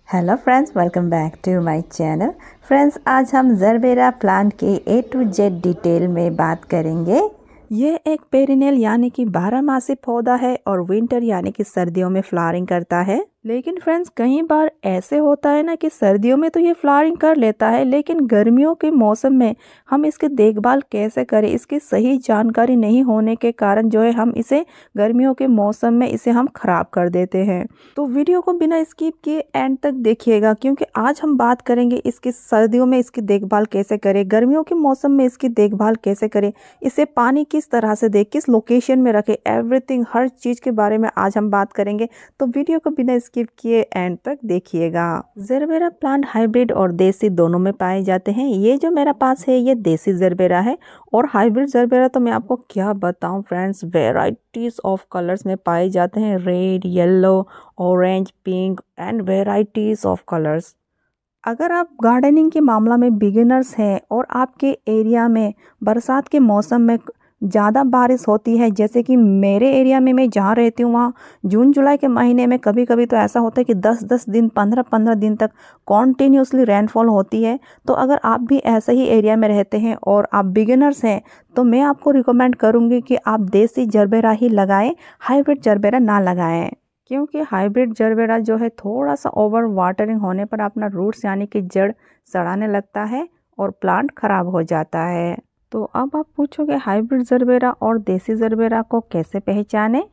Hello friends, welcome back to my channel. Friends, आज हम gerbera plant के A to Z detail में बात करेंगे। ये एक पेरिनेल यानी कि 12 मासी पौधा है और विंटर यानी कि सर्दियों में फ्लावरिंग करता है। लेकिन फ्रेंड्स, कई बार ऐसे होता है ना कि सर्दियों में तो ये फ्लावरिंग कर लेता है, लेकिन गर्मियों के मौसम में हम इसकी देखभाल कैसे करें, इसकी सही जानकारी नहीं होने के कारण जो है हम इसे गर्मियों के मौसम में इसे हम खराब कर देते हैं। तो वीडियो को बिना स्किप किए एंड तक देखिएगा, क्योंकि आज हम बात करेंगे इसकी सर्दियों में इसकी देखभाल कैसे करें, गर्मियों के मौसम में इसकी देखभाल कैसे करें, इसे पानी किस तरह से दे, किस लोकेशन में रखें, एवरीथिंग हर चीज़ के बारे में आज हम बात करेंगे। तो वीडियो को बिना स्किप किए एंड तक देखिएगा। जरबेरा प्लांट हाइब्रिड और देसी दोनों में पाए जाते हैं। ये जो मेरा पास है ये देसी जरबेरा है, और हाइब्रिड जरबेरा तो मैं आपको क्या बताऊं फ्रेंड्स, वेराइटीज ऑफ कलर्स में पाए जाते हैं। Red, yellow, orange, pink and varieties of colours. अगर आप गार्डनिंग के मामला में बिगिनर्स हैं और आपके एरिया में बरसात के मौसम में ज़्यादा बारिश होती है, जैसे कि मेरे एरिया में मैं जहाँ रहती हूँ वहाँ जून जुलाई के महीने में कभी कभी तो ऐसा होता है कि 10-10 दिन 15-15 दिन तक कॉन्टीन्यूसली रेनफॉल होती है। तो अगर आप भी ऐसे ही एरिया में रहते हैं और आप बिगिनर्स हैं तो मैं आपको रिकमेंड करूँगी कि आप देसी जरबेरा ही लगाएं, हाइब्रिड जरबेरा ना लगाएं। क्योंकि हाइब्रिड जरबेरा जो है थोड़ा सा ओवर वाटरिंग होने पर अपना रूट्स यानी कि जड़ सड़ाने लगता है और प्लांट खराब हो जाता है। तो अब आप पूछोगे हाइब्रिड जरबेरा और देसी जरबेरा को कैसे पहचाने।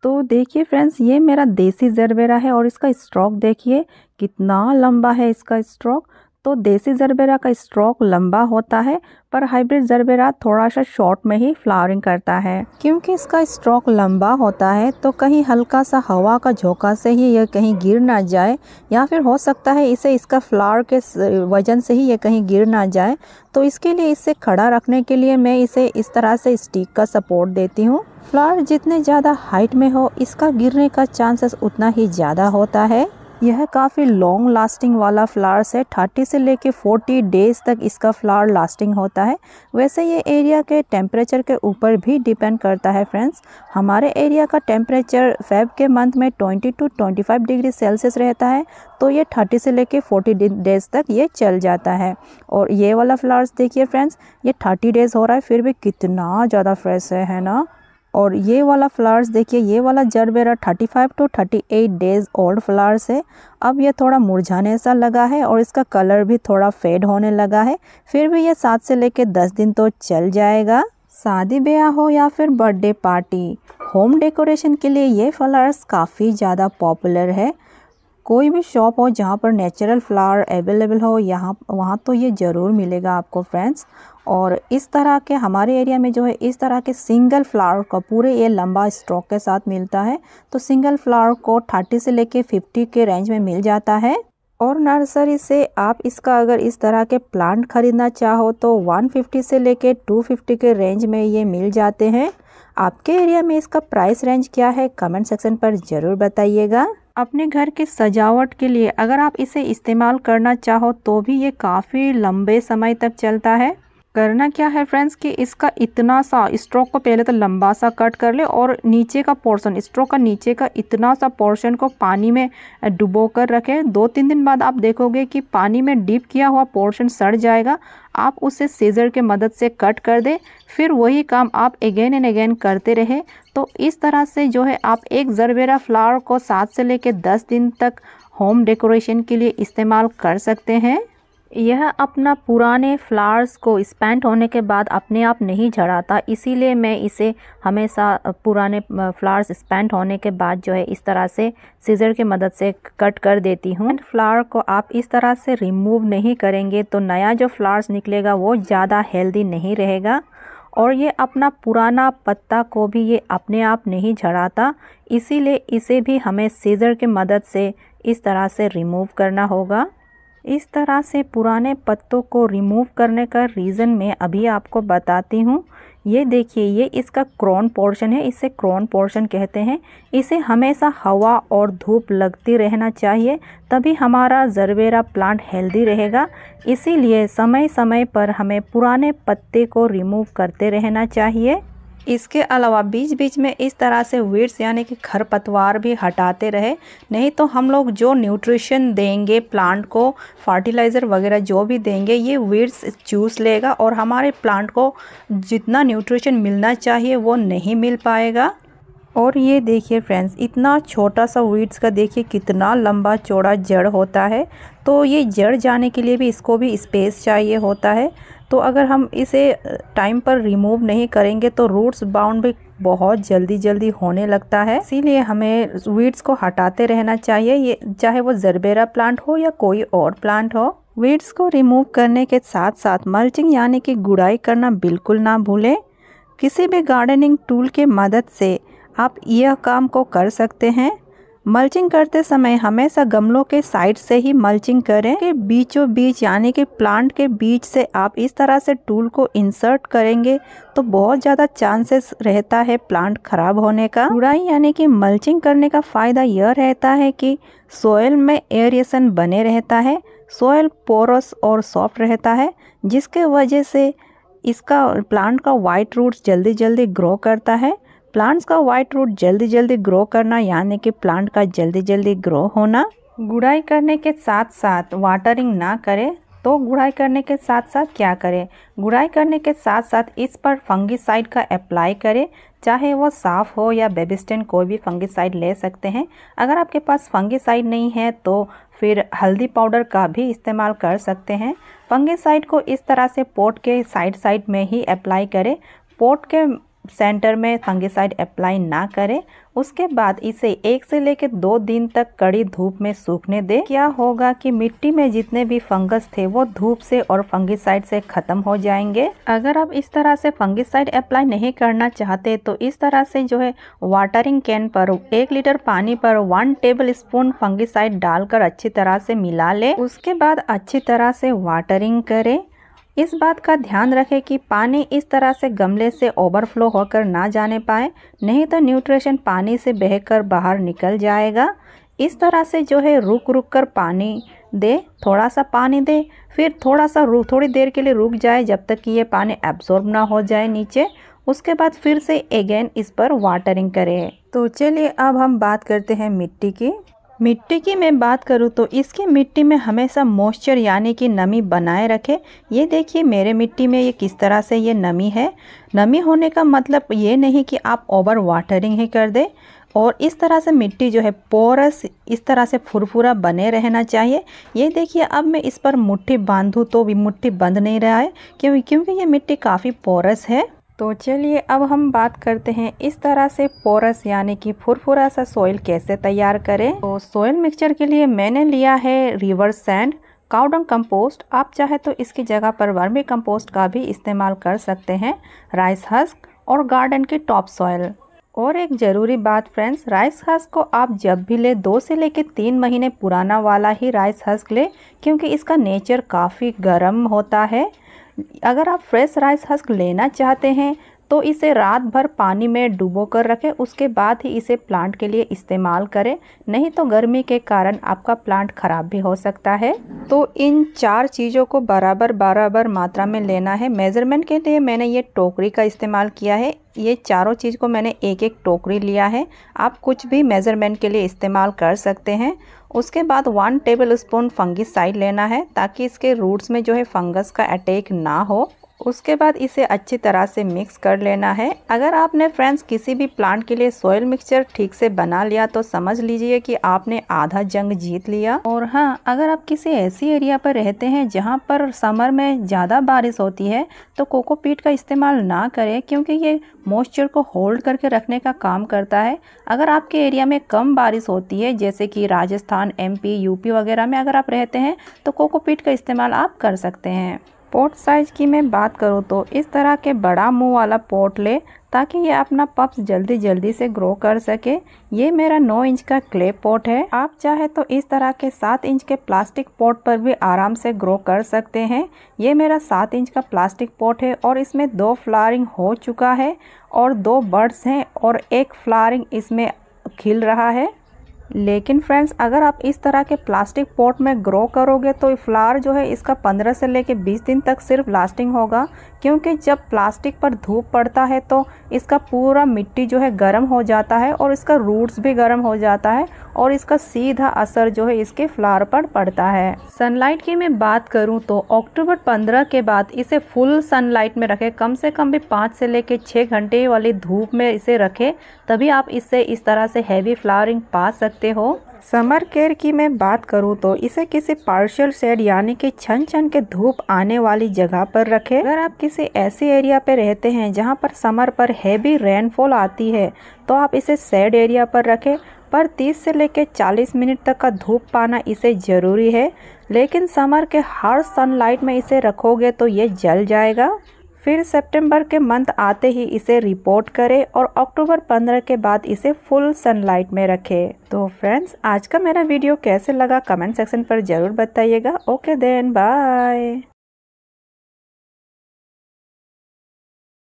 तो देखिए फ्रेंड्स, ये मेरा देसी जरबेरा है और इसका स्ट्रोक देखिए कितना लंबा है इसका स्ट्रोक। तो देसी जरबेरा का स्ट्रोक लंबा होता है, पर हाइब्रिड जरबेरा थोड़ा सा शॉर्ट में ही फ्लावरिंग करता है। क्योंकि इसका स्ट्रोक लंबा होता है तो कहीं हल्का सा हवा का झोंका से ही ये कहीं गिर ना जाए, या फिर हो सकता है इसे इसका फ्लावर के वजन से ही ये कहीं गिर ना जाए। तो इसके लिए इसे खड़ा रखने के लिए मैं इसे इस तरह से स्टिक का सपोर्ट देती हूँ। फ्लावर जितने ज़्यादा हाइट में हो इसका गिरने का चांसेस उतना ही ज़्यादा होता है। यह काफ़ी लॉन्ग लास्टिंग वाला फ्लावर्स है, 30 से लेके 40 डेज तक इसका फ्लावर लास्टिंग होता है। वैसे ये एरिया के टेम्परेचर के ऊपर भी डिपेंड करता है फ्रेंड्स। हमारे एरिया का टेम्परेचर फेब के मंथ में 20 to 25 डिग्री सेल्सियस रहता है, तो ये 30 से लेके 40 डेज तक ये चल जाता है। और ये वाला फ्लावर्स देखिए फ्रेंड्स, ये 30 डेज हो रहा है फिर भी कितना ज़्यादा फ्रेश है ना। और ये वाला फ्लावर्स देखिए, ये वाला gerbera 35 to 38 days old flowers है। अब ये थोड़ा मुरझाने सा लगा है और इसका कलर भी थोड़ा फेड होने लगा है, फिर भी ये 7 से लेके 10 दिन तो चल जाएगा। शादी ब्याह हो या फिर बर्थडे पार्टी, होम डेकोरेशन के लिए ये फ्लावर्स काफ़ी ज़्यादा पॉपुलर है। कोई भी शॉप हो जहाँ पर नेचुरल फ्लावर अवेलेबल हो, यहाँ वहाँ तो ये ज़रूर मिलेगा आपको फ्रेंड्स। और इस तरह के हमारे एरिया में जो है इस तरह के सिंगल फ्लावर का पूरे ये लंबा स्टॉक के साथ मिलता है। तो सिंगल फ्लावर को 30 से लेके 50 के रेंज में मिल जाता है। और नर्सरी से आप इसका अगर इस तरह के प्लांट खरीदना चाहो तो 150 से लेके 250 के रेंज में ये मिल जाते हैं। आपके एरिया में इसका प्राइस रेंज क्या है, कमेंट सेक्शन पर ज़रूर बताइएगा। अपने घर की सजावट के लिए अगर आप इसे इस्तेमाल करना चाहो तो भी ये काफ़ी लंबे समय तक चलता है। करना क्या है फ्रेंड्स कि इसका इतना सा स्ट्रोक को पहले तो लंबा सा कट कर ले, और नीचे का पोर्शन, स्ट्रोक का नीचे का इतना सा पोर्शन को पानी में डुबो कर रखें। 2-3 दिन बाद आप देखोगे कि पानी में डिप किया हुआ पोर्शन सड़ जाएगा। आप उसे सीजर के मदद से कट कर दे, फिर वही काम आप अगेन एंड अगेन करते रहे। तो इस तरह से जो है आप एक जरबेरा फ्लावर को 7 से लेकर 10 दिन तक होम डेकोरेशन के लिए इस्तेमाल कर सकते हैं। यह अपना पुराने फ्लावर्स को स्पेंट होने के बाद अपने आप नहीं झड़ाता, इसीलिए मैं इसे हमेशा पुराने फ्लावर्स स्पेंट होने के बाद जो है इस तरह से सीजर की मदद से कट कर देती हूँ। फ्लावर को आप इस तरह से रिमूव नहीं करेंगे तो नया जो फ्लावर्स निकलेगा वो ज़्यादा हेल्दी नहीं रहेगा। और ये अपना पुराना पत्ता को भी ये अपने आप नहीं झड़ाता, इसीलिए इसे भी हमें सीजर की मदद से इस तरह से रिमूव करना होगा। इस तरह से पुराने पत्तों को रिमूव करने का रीज़न मैं अभी आपको बताती हूँ। ये देखिए, ये इसका क्रोन पोर्शन है, इसे क्रोन पोर्शन कहते हैं। इसे हमेशा हवा और धूप लगती रहना चाहिए, तभी हमारा जरबेरा प्लांट हेल्दी रहेगा। इसीलिए समय समय पर हमें पुराने पत्ते को रिमूव करते रहना चाहिए। इसके अलावा बीच बीच में इस तरह से वीड्स यानी कि खरपतवार भी हटाते रहे, नहीं तो हम लोग जो न्यूट्रिशन देंगे प्लांट को, फर्टिलाइज़र वगैरह जो भी देंगे, ये वीड्स चूस लेगा और हमारे प्लांट को जितना न्यूट्रिशन मिलना चाहिए वो नहीं मिल पाएगा। और ये देखिए फ्रेंड्स, इतना छोटा सा वीड्स का देखिए कितना लंबा चौड़ा जड़ होता है। तो ये जड़ जाने के लिए भी इसको भी स्पेस चाहिए होता है। तो अगर हम इसे टाइम पर रिमूव नहीं करेंगे तो रूट्स बाउंड भी बहुत जल्दी होने लगता है। इसीलिए हमें वीड्स को हटाते रहना चाहिए, ये चाहे वो जरबेरा प्लांट हो या कोई और प्लांट हो। वीड्स को रिमूव करने के साथ साथ मल्चिंग यानी कि गुड़ाई करना बिल्कुल ना भूलें। किसी भी गार्डनिंग टूल के मदद से आप यह काम को कर सकते हैं। मल्चिंग करते समय हमेशा गमलों के साइड से ही मल्चिंग करें। के बीचों बीच यानी कि प्लांट के बीच से आप इस तरह से टूल को इंसर्ट करेंगे तो बहुत ज़्यादा चांसेस रहता है प्लांट खराब होने का। गुड़ाई यानी कि मल्चिंग करने का फ़ायदा यह रहता है कि सोयल में एयरेशन बने रहता है, सोयल पोरस और सॉफ्ट रहता है, जिसके वजह से इसका प्लांट का वाइट रूट्स जल्दी ग्रो करता है। प्लांट्स का वाइट रूट जल्दी ग्रो करना यानी कि प्लांट का जल्दी ग्रो होना। गुड़ाई करने के साथ साथ वाटरिंग ना करें, तो गुड़ाई करने के साथ साथ क्या करें? गुड़ाई करने के साथ साथ इस पर फंगिसाइड का अप्लाई करें, चाहे वो साफ हो या बेबिस्टिन, कोई भी फंगिसाइड ले सकते हैं। अगर आपके पास फंगिसाइड नहीं है तो फिर हल्दी पाउडर का भी इस्तेमाल कर सकते हैं। फंगिसाइड को इस तरह से पोट के साइड में ही अप्लाई करें, पोट के सेंटर में फंगिसाइड अप्लाई ना करें। उसके बाद इसे 1 से लेकर 2 दिन तक कड़ी धूप में सूखने दें। क्या होगा कि मिट्टी में जितने भी फंगस थे वो धूप से और फंगिसाइड से ख़त्म हो जाएंगे। अगर आप इस तरह से फंगिसाइड अप्लाई नहीं करना चाहते तो इस तरह से जो है वाटरिंग कैन पर 1 लीटर पानी पर 1 टेबल स्पून फंगिसाइड डालकर अच्छी तरह से मिला लें। उसके बाद अच्छी तरह से वाटरिंग करें। इस बात का ध्यान रखें कि पानी इस तरह से गमले से ओवरफ्लो होकर ना जाने पाए, नहीं तो न्यूट्रिशन पानी से बहकर बाहर निकल जाएगा। इस तरह से जो है रुक कर पानी दे, थोड़ा सा पानी दे, फिर थोड़ी देर के लिए रुक जाए जब तक कि ये पानी एब्जॉर्ब ना हो जाए नीचे। उसके बाद फिर से अगेन इस पर वाटरिंग करें। तो चलिए अब हम बात करते हैं मिट्टी की मैं बात करूँ तो इसकी मिट्टी में हमेशा मॉइस्चर यानी कि नमी बनाए रखें। ये देखिए मेरे मिट्टी में ये किस तरह से ये नमी है। नमी होने का मतलब ये नहीं कि आप ओवर वाटरिंग ही कर दें, और इस तरह से मिट्टी जो है पोरस इस तरह से फुरफुरा बने रहना चाहिए। ये देखिए अब मैं इस पर मुट्ठी बांधूँ तो भी मुट्ठी बंध नहीं रहा है, क्योंकि ये मिट्टी काफ़ी पोरस है। तो चलिए अब हम बात करते हैं इस तरह से पोरस यानी कि फुरफुरा सा सॉइल कैसे तैयार करें। तो सॉइल मिक्सचर के लिए मैंने लिया है रिवर सैंड, काउडंग कंपोस्ट, आप चाहे तो इसकी जगह पर वर्मी कंपोस्ट का भी इस्तेमाल कर सकते हैं, राइस हस्क और गार्डन की टॉप सॉइल। और एक ज़रूरी बात फ्रेंड्स, राइस हस्क को आप जब भी ले 2 से लेकर 3 महीने पुराना वाला ही राइस हस्क ले, क्योंकि इसका नेचर काफ़ी गर्म होता है। अगर आप फ्रेश राइस हस्क लेना चाहते हैं तो इसे रात भर पानी में डुबो कर रखें, उसके बाद ही इसे प्लांट के लिए इस्तेमाल करें, नहीं तो गर्मी के कारण आपका प्लांट खराब भी हो सकता है। तो इन 4 चीज़ों को बराबर मात्रा में लेना है। मेज़रमेंट के लिए मैंने ये टोकरी का इस्तेमाल किया है। ये चारों चीज़ को मैंने एक टोकरी लिया है। आप कुछ भी मेज़रमेंट के लिए इस्तेमाल कर सकते हैं। उसके बाद 1 टेबल स्पून फंगिसाइड लेना है ताकि इसके रूट्स में जो है फंगस का अटैक ना हो। उसके बाद इसे अच्छी तरह से मिक्स कर लेना है। अगर आपने फ्रेंड्स किसी भी प्लांट के लिए सॉइल मिक्सचर ठीक से बना लिया तो समझ लीजिए कि आपने आधा जंग जीत लिया। और हाँ, अगर आप किसी ऐसी एरिया पर रहते हैं जहाँ पर समर में ज़्यादा बारिश होती है तो कोकोपीट का इस्तेमाल ना करें, क्योंकि ये मॉइस्चर को होल्ड करके रखने का काम करता है। अगर आपके एरिया में कम बारिश होती है, जैसे कि राजस्थान, MP, UP वगैरह में अगर आप रहते हैं तो कोकोपीट का इस्तेमाल आप कर सकते हैं। पॉट साइज़ की मैं बात करूँ तो इस तरह के बड़ा मुंह वाला पॉट ले ताकि ये अपना पप्स जल्दी से ग्रो कर सके। ये मेरा 9 इंच का क्ले पॉट है। आप चाहे तो इस तरह के 7 इंच के प्लास्टिक पॉट पर भी आराम से ग्रो कर सकते हैं। ये मेरा 7 इंच का प्लास्टिक पॉट है और इसमें 2 फ्लावरिंग हो चुका है और 2 बर्ड्स हैं और 1 फ्लावरिंग इसमें खिल रहा है। लेकिन फ्रेंड्स अगर आप इस तरह के प्लास्टिक पॉट में ग्रो करोगे तो फ्लावर जो है इसका 15 से लेके 20 दिन तक सिर्फ लास्टिंग होगा, क्योंकि जब प्लास्टिक पर धूप पड़ता है तो इसका पूरा मिट्टी जो है गर्म हो जाता है और इसका रूट्स भी गर्म हो जाता है और इसका सीधा असर जो है इसके फ्लावर पर पड़ता है। सनलाइट की मैं बात करूं तो अक्टूबर 15 के बाद इसे फुल सनलाइट में रखें, कम से कम भी 5 से लेके 6 घंटे वाली धूप में इसे रखें, तभी आप इससे इस तरह से हैवी फ्लावरिंग पा सकते हो। समर केयर की मैं बात करूं तो इसे किसी पार्शियल शेड यानी कि छन छन के धूप आने वाली जगह पर रखें। अगर आप किसी ऐसे एरिया पे रहते हैं जहां पर समर पर हैवी रेनफॉल आती है तो आप इसे शेड एरिया पर रखें, पर 30 से लेकर 40 मिनट तक का धूप पाना इसे ज़रूरी है। लेकिन समर के हर सनलाइट में इसे रखोगे तो ये जल जाएगा। फिर सितंबर के मंथ आते ही इसे रिपोर्ट करें और अक्टूबर 15 के बाद इसे फुल सनलाइट में रखें। तो फ्रेंड्स आज का मेरा वीडियो कैसे लगा कमेंट सेक्शन पर ज़रूर बताइएगा। Okay then bye.